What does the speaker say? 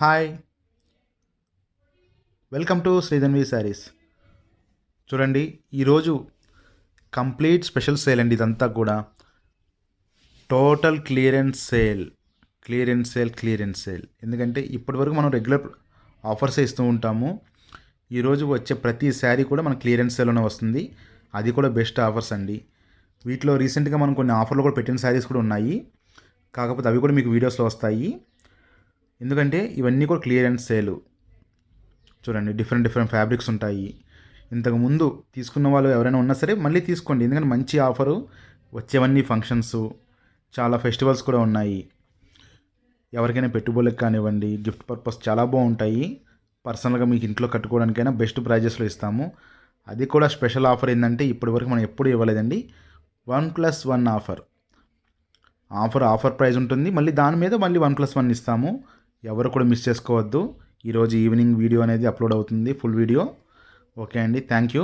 Hi, welcome to Sridhanvi sarees. చూడండి, ఈరోజు complete special sale అండి. ఇదంతా కూడా టోటల్ క్లియరెన్స్ సేల్. ఎందుకంటే ఇప్పటివరకు మనం రెగ్యులర్ ఆఫర్సే ఇస్తూ ఉంటాము. ఈరోజు వచ్చే ప్రతి శారీ కూడా మన క్లియరెన్స్ సేల్లోనే వస్తుంది. అది కూడా బెస్ట్ ఆఫర్స్ అండి. వీటిలో రీసెంట్గా మనం కొన్ని ఆఫర్లు కూడా పెట్టిన శారీస్ కూడా ఉన్నాయి. కాకపోతే అవి కూడా మీకు వీడియోస్లో వస్తాయి. ఎందుకంటే ఇవన్నీ కూడా క్లియరెన్స్ సేలు. చూడండి, డిఫరెంట్ ఫ్యాబ్రిక్స్ ఉంటాయి. ఇంతకుముందు తీసుకున్న వాళ్ళు ఎవరైనా ఉన్నా సరే మళ్ళీ తీసుకోండి. ఎందుకంటే మంచి ఆఫరు. వచ్చేవన్నీ ఫంక్షన్స్, చాలా ఫెస్టివల్స్ కూడా ఉన్నాయి. ఎవరికైనా పెట్టుబడులకు కానివ్వండి, గిఫ్ట్ పర్పస్ చాలా బాగుంటాయి. పర్సనల్గా మీకు ఇంట్లో కట్టుకోవడానికైనా బెస్ట్ ప్రైజెస్లో ఇస్తాము. అది కూడా స్పెషల్ ఆఫర్ ఏంటంటే ఇప్పటివరకు మనం ఎప్పుడు ఇవ్వలేదండి. 1+1 ఆఫర్ ప్రైస్ ఉంటుంది. మళ్ళీ దాని మీద మళ్ళీ 1+1 ఇస్తాము. ఎవరు కూడా మిస్ చేసుకోవద్దు. ఈరోజు ఈవినింగ్ వీడియో అనేది అప్లోడ్ అవుతుంది, ఫుల్ వీడియో. ఓకే అండి, థ్యాంక్ యూ.